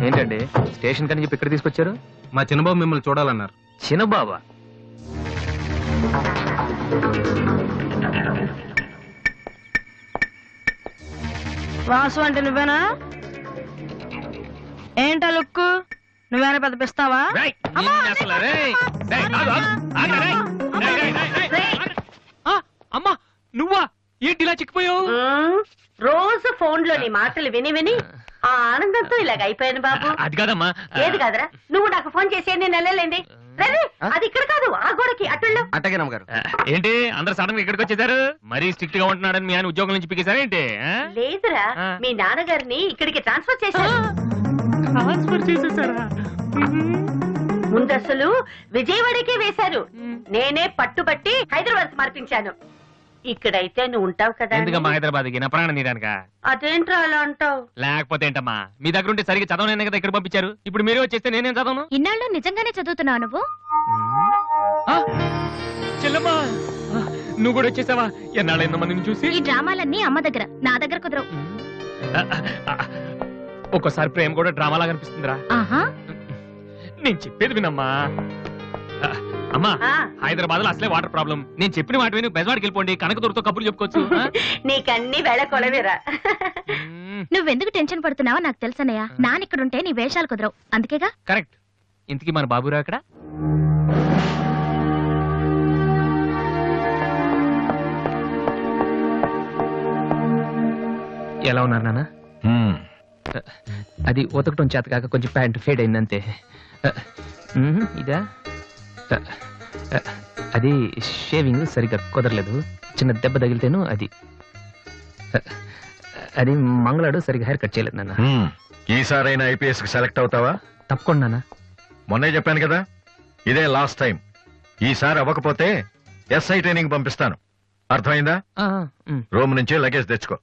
ఏంటండి స్టేషన్ కని చెప్పి ఇక్కడ తీసుకొచ్చారు? మా చిన్నబాబు మిమ్మల్ని చూడాలన్నారు. చిన్నబాబా? వాసు అంటే నువ్వేనా? ఏంటా లుక్కు? నువ్వేనా పెద్ద పిస్తావా? అమ్మా నువ్వా? ఏంటి ఇలా చిక్కిపోయావు? రోజు ఫోన్ లో నీ మాటలు విని విని ఆ ఆనందంతో ఇలాగ అయిపోయాను బాబు. అది కాదమ్మా. ఏది కాదరా, నువ్వు నాకు ఫోన్ చేసి నేను వెళ్ళలేండి. అది ఇక్కడ కాదు, ఆ గోడకి అటుల్లో. అట్టగే నమ్మగారు. ఏంటి అందరు సడన్ గా ఇక్కడికి వచ్చేసారు? మరీ స్ట్రిక్ట్ గా ఉంటున్నాడని మీ ఆయన ఉద్యోగం నుంచి పిగేశారా ఏంటి? లేదురా, మీ నాన్నగారిని ఇక్కడికి ట్రాన్స్ఫర్ చేశారు. ముందు అసలు విజయవాడకే వేశారు. నేనే పట్టుబట్టి హైదరాబాద్ మార్పించాను. ఇక్కడైతే నువ్వు ఉంటావు కదా. ఎందుకమ్మా హైదరాబాద్ కి? నా ప్రాణం నీడానిక? అదేంట్రా అలా అంటావు? లేకపోతే ఏంటమ్మా, మీ దగ్గర ఉంటే సరిగ్గా చదవనే కదా ఇక్కడ పంపించారు. ఇప్పుడు మీరే వచ్చేస్తే నేనేం చదవను? ఇన్నాళ్ళు నిజంగానే చదువుతున్నావు నువ్వు? చెల్లమ్మా నువ్వు కూడా వచ్చేసావా? ఎన్నాళ్ళైందమ్మా నిన్ను చూసి? ఈ డ్రామాలన్నీ అమ్మ దగ్గర, నా దగ్గర కుదరవు. ఒక్కోసారి ప్రేమ కూడా డ్రామాలా కనిపిస్తుందిరా. నేను చెప్పేది వినమ్మా. అమ్మా హైదరాబాద్ లో అసలే వాటర్ ప్రాబ్లం. నేను చెప్పిన మాట విని బెజవాడికి వెళ్ళిపోండి, కనకదుర్తో కబుర్లు చెప్పుకోవచ్చు. నీకన్నీ వేళ కొలవేరా. నువ్వెందుకు టెన్షన్ పడుతున్నావో నాకు తెలుసనయ్యా. నానిక్కడుంటే నీ వేషాలు కుదరవు, అందుకేగా. కరెక్ట్. ఇంతకీ మన బాబురా అక్కడ? ఎలా ఉన్నారు నాన్న? అది ఉతకటం చేత కాక కొంచెం ప్యాంట్ ఫేడ్ అయిందంతే. ఇదా? అది షేవింగ్ సరిగ్గా కుదరలేదు, చిన్న దెబ్బ తగిలితేను. అది మంగళాడు సరిగ్గా హెయిర్ కట్ చేయలేదు నాన్న. ఈసారైనా ఐపీఎస్ కి సెలెక్ట్ అవుతావా? తప్పకుండా నాన్న. మొన్నే చెప్పాను కదా, ఇదే లాస్ట్ టైం. ఈసారి అవ్వకపోతే ఎస్ఐ ట్రైనింగ్ పంపిస్తాను. అర్థమైందా? రూమ్ నుంచి లగేజ్ తెచ్చుకో.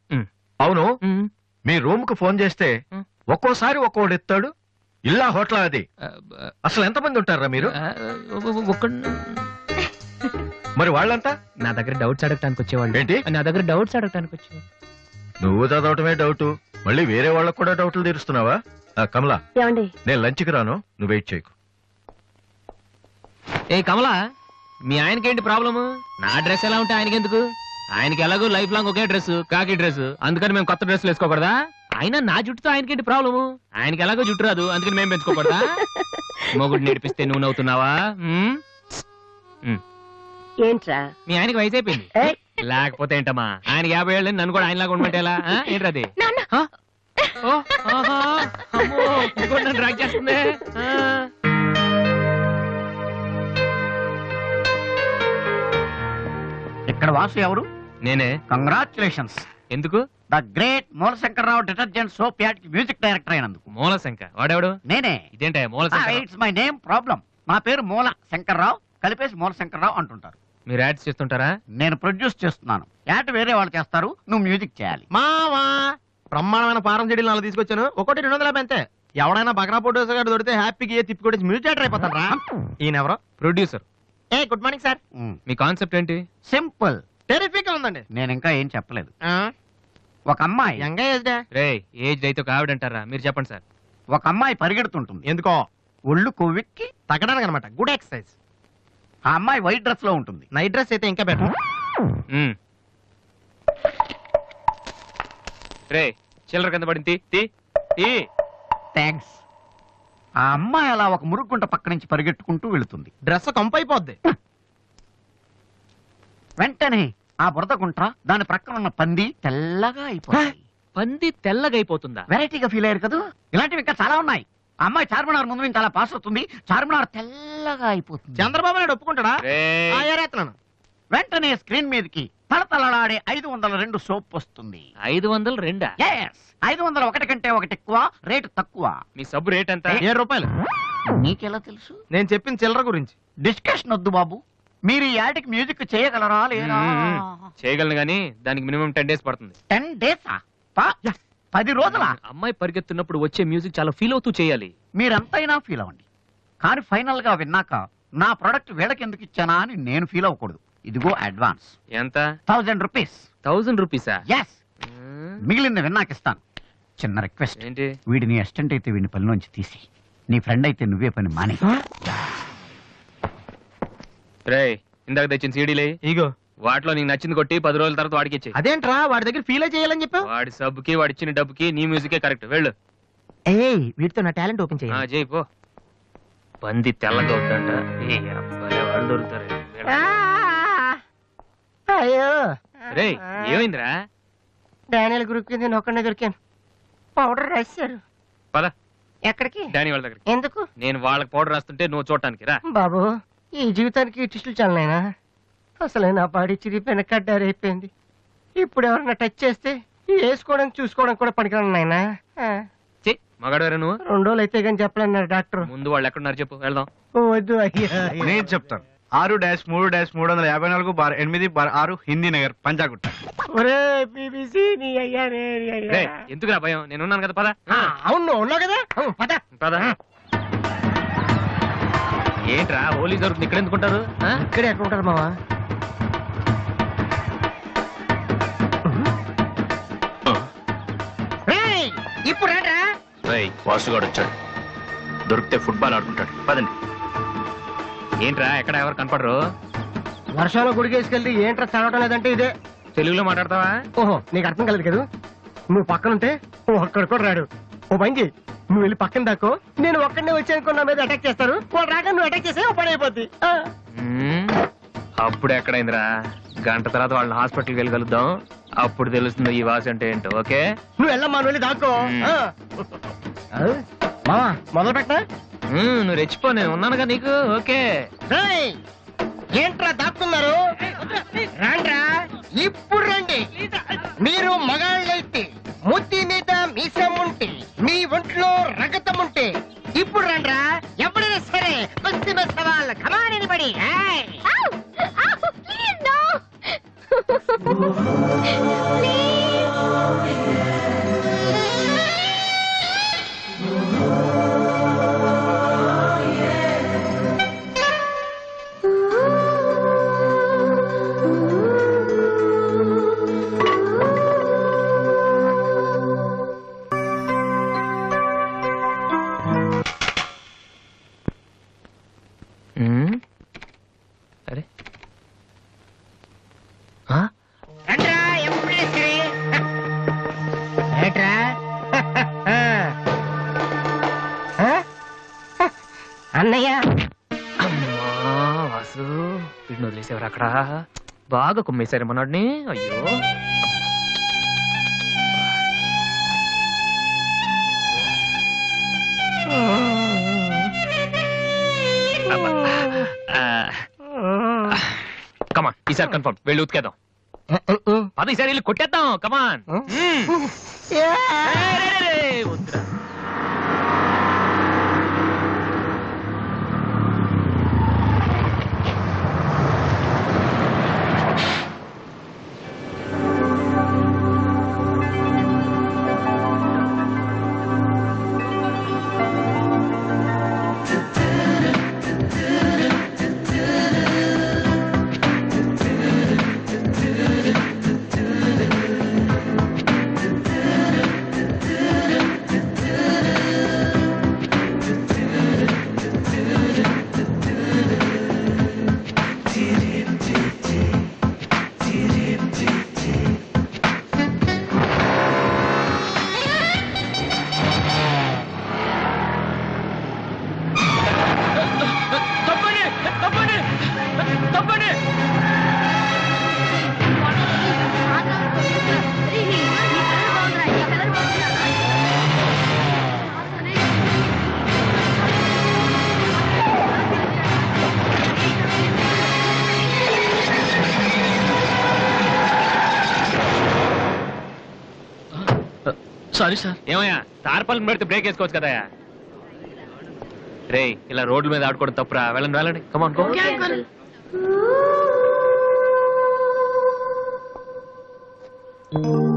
అవును, మీ రూమ్ కు ఫోన్ చేస్తే ఒక్కోసారి ఒక్కోడు ఎత్తాడు. ఇల్లా హోటల్ అది? అసలు ఎంతమంది ఉంటారా మీరు? మరి వాళ్ళంతా నా దగ్గర డౌట్స్ అడగటానికి వచ్చేవాళ్ళు. ఏంటి? నా దగ్గర డౌట్స్ అడగటానికి వచ్చేవాళ్ళు. నువ్వు చదవటమే డౌట్, మళ్ళీ వేరే వాళ్ళకు కూడా డౌట్లు తీరుస్తున్నావా? కమలా, ఏమండి నేను లంచ్కి రాను, నువ్వు వెయిట్ చేయకు. ఏ కమలా, మీ ఆయనకేంటి ప్రాబ్లము? నా డ్రెస్ ఎలా ఉంటే ఆయనకెందుకు? ఆయనకి ఎలాగో లైఫ్ లాంగ్ ఒకే డ్రెస్, కాకి డ్రెస్. అందుకని మేము కొత్త డ్రెస్లు వేసుకోకూడదా? అయినా నా జుట్టుతో ఆయనకేంటి ప్రాబ్లము? ఆయనకి ఎలాగో జుట్టు రాదు, అందుకని మేము పెంచుకోకూడదా? మొగుడు నేర్పిస్తే నువ్వు నవ్వుతున్నావా? ఏంట్రా, మీ ఆయనకి వయసు అయిపోయింది. లేకపోతే ఏంటమ్మా, ఆయన 50 ఏళ్ళు, నన్ను కూడా ఆయనలాగా ఉండమంటే ఎలా? ఏంటది? డ్రాక్ చేస్తుంది. ఇక్కడ వాసు ఎవరు? నేనే. కంగ్రాచులేషన్స్. ఎందుకు? The great Moolashankararao detergent soap ad కి మ్యూజిక్ డైరెక్టర్ అయినందుకు. మూలశంక వాడెవడు? నేనే. ఇదేంటే Moolashankara? It's my name problem. నా పేరు మూల శంకర్రావు, కలిపేసి మూలశంకరరావు అంటుంటారు. మీరు యాడ్స్ చేస్తుంటారా? నేను ప్రొడ్యూస్ చేస్తున్నాను. యాడ్ వేరే వాళ్ళు చేస్తారు, నువ్వు మ్యూజిక్ చేయాలి. మావా బ్రహ్మాండమైన ఫారం చెడీలు 4 తీసుకొచ్చాను, ఒకటి 250 అంతే. ఎవడైనా బగ్రా ప్రొడ్యూసర్ గారు దొరికితే హ్యాపీగా తిప్పి కొట్టేసి మ్యూజిక్ డైరెక్టర్ అయిపోతారా? ఈయన ఎవరో producer. A good morning sir. Me concept ఏంటి? సింపుల్, టెరిఫిక్ గా ఉందండి. నేను ఇంకా ఏం చెప్పలేదు. ఒక అమ్మాయి యంగ్ ఏజ్ రే ఏజ్ అయితే కావిడంటారా? మీరు చెప్పండి సార్. ఒక అమ్మాయి పరిగెడుతుంటుంది. ఎందుకో? ఒళ్ళు కొవ్వెక్కి తగ్గడానికి అనమాట. Good exercise. ఆ అమ్మాయి వైట్ డ్రెస్ లో ఉంటుంది. నైట్ డ్రెస్ అయితే ఇంకా బెటర్. రే చిల్లర కింద పడింది. థ్యాంక్స్. ఆ అమ్మాయి అలా ఒక మురుగుంట పక్క నుంచి పరిగెట్టుకుంటూ వెళుతుంది. డ్రెస్ కంపు అయిపోద్ది. వెంటనే ఆ బురద గుంట, దాని ప్రక్కన ఉన్న పంది తెల్లగా అయిపోతుంది. పంది తెల్లగా అయిపోతుందా? వెరైటీగా ఫీల్ అయ్యారు కదా. ఇలాంటివి ఇంకా చాలా ఉన్నాయి. ఆ అమ్మాయి చార్మినార్ ముందు నుంచి అలా పాస్ అవుతుంది, చార్మినార్ తెల్లగా అయిపోతుంది. చంద్రబాబు నాయుడు ఒప్పుకుంటాడా? వెంటనే స్క్రీన్ మీదకి తలతలలాడే 502 సోప్ వస్తుంది. 502? 501 కంటే ఒకటి ఎక్కువ, రేటు తక్కువ. మీ సబ్బు రేట్ ఎంత? 7 రూపాయలు. నీకెలా తెలుసు? నేను చెప్పిన చిల్లర గురించి. డిస్కషన్ వద్దు బాబు. మీరు ఈ యాడ్కి మ్యూజిక్ చేయగలరా లేదా? చేయగలను గానీ దానికి మినిమం 10 days పడుతుంది. 10 days? 10 రోజుల? అమ్మాయి పరిగెత్తున్నప్పుడు వచ్చే మ్యూజిక్ చాలా ఫీల్ అవుతూ చేయాలి. మీరంతైనా ఫీల్ అవ్వండి, కానీ ఫైనల్ గా విన్నాక నా ప్రొడక్ట్ వీళ్ళకి ఎందుకు ఇచ్చానా అని నేను ఫీల్ అవ్వకూడదు. ఇదిగో అడ్వాన్స్. ఎంత? 1000 రూపీస్. 1000 రూపీసా? ఎస్. మిగిలింది విన్నాక ఇస్తాను. చిన్న రిక్వెస్ట్, ఏంటి? వీడిని అసిస్టెంట్ అయితే వీడిని పనిలోంచి తీసి నీ ఫ్రెండ్ అయితే నువ్వే పని మానే. రేయ్, ఇందాక తెచ్చిన సీడీలే ఇగో వాటిలో నీకు నచ్చింది కొట్టి 10 రోజుల తర్వాత వాడికి ఇచ్చేయ్. అదేంట్రా వాడి దగ్గర ఫీల్ చేయాలని చెప్పావు? వాడి సబ్బుకి వాడి ఇచ్చిన డబ్బుకి నీ మ్యూజికే కరెక్ట్. వెళ్ళు. ఏయ్ వీటితో నా టాలెంట్ ఓపెన్ చేయి. చేయి పో. పంది తెల్లగా ఉందంట. ఏ అబ్బాయి వాళ్ళు దొరుకుతారు. అయ్యో రేయ్, ఏమైందిరా? డానియల్ గ్రూప్ కింద నేను ఒక్కడే దొరికాను. పౌడర్ రాశారు. పద ఎక్కడికి? డానీ వాళ్ళ దగ్గరికి. ఎందుకు? నేను వాళ్ళకి పౌడర్ రాస్తుంటే నువ్వు చూడటానికి రా. బాబు ఈ జీవితానికి టిస్టులు చాలనైనా, అసలే నా బాడీ చిరిగిపోయిన కడ్డారైపోయింది. ఇప్పుడు ఎవరన్నా టచ్ చేస్తే వేసుకోవడం చూసుకోవడం కూడా పనికిరాను నాయనా. మగాడు నువ్వు. 2 రోజులు అయితే కానీ చెప్పలేన్నారు డాక్టర్. ముందు వాళ్ళు ఎక్కడున్నారు చెప్పు, వెళ్దాం. వద్దు అయ్యా. నేను చెప్తాను. 6-3-350-8/6 హిందీ నగర్ పంజాగుట్ట. ఒరే బీబీసీ నీ అయ్యా రే నీ అయ్యా. రేయ్, ఎందుకురా భయం? నేను ఉన్నాను కదా. పద. అవును నువ్వు ఉన్నావు కదా. పద పద. ఏంట్రా హోలీ దొరుకుతుంది ఇక్కడ ఎందుకుంటారు? ఇక్కడే ఎక్కడ ఉంటారు మావా? ఇప్పుడు రా. వాసుగాడు వచ్చాడు. దొరికితే ఫుట్బాల్ ఆడుకుంటాడు. పదండి. ఏంట్రా ఎక్కడ ఎవరు కనపడరు? వర్షంలో గుడికేసుకెళ్ళి ఏంట్రా చదవటం లేదంటే ఇదే. తెలుగులో మాట్లాడతావా? ఓహో నీకు అర్థం కలదు కదా. నువ్వు పక్కనుంటే ఒక్కడు కూడా రాడు. ఓ పని చెయ్యి, నువ్వు వెళ్ళి పక్కన దాకో. నేను ఒక్కడనే వచ్చానుకో నా మీద అటాక్ చేస్తారు. వాళ్ళు రాక నువ్వు అటాక్ చేస్తే పని అయిపోద్ది. అప్పుడు ఎక్కడైందిరా? గంట తర్వాత వాళ్ళని హాస్పిటల్కి వెళ్ళి కలుద్దాం. అప్పుడు తెలుస్తుంది ఈ వాసి అంటే ఏంటో. ఓకే నువ్వు వెళ్ళమ్మా, నువ్వు వెళ్ళి దాకో. మావా మొదలు పెట్ట. నువ్వు రెచ్చిపో, నేను ఉన్నానుగా నీకు. ఓకే ఏంట్రా దాక్కున్నారు? రాండ్రా, ఇప్పుడు రండి. మీరు మగాళ్ళైతే ముత్తి మీద మీసం ఉంటే, మీ ఒంట్లో రగతం ఉంటే ఇప్పుడు రండ్రా. ఎవరైనా సరే కుస్తీ మీద సవాల్. కమాన్ ఎనీబడీ. అరే రండ్రా, ఎప్పుడైనా సరే. ఏంట్రా? అన్నయ్య అమ్మా వాసు, వీడిని వదిలేసేవారు అక్కడ. బాగా కుమ్మేశారు మనోడిని. అయ్యో కమాన్, ఈసారి కన్ఫర్మ్. వెళ్ళి ఉతికేద్దాం. పది ఈసారి వెళ్ళి కొట్టేద్దాం. కమాన్. వద్దురా. Sorry sir. ఏమయ్యా, తార్పాలను పెడితే బ్రేక్ వేసుకోవచ్చు కదా. రే, ఇలా రోడ్ల మీద ఆడుకోవడం తప్పురా. వెళ్ళండి వెళ్ళండి. Come on go. అంకుల్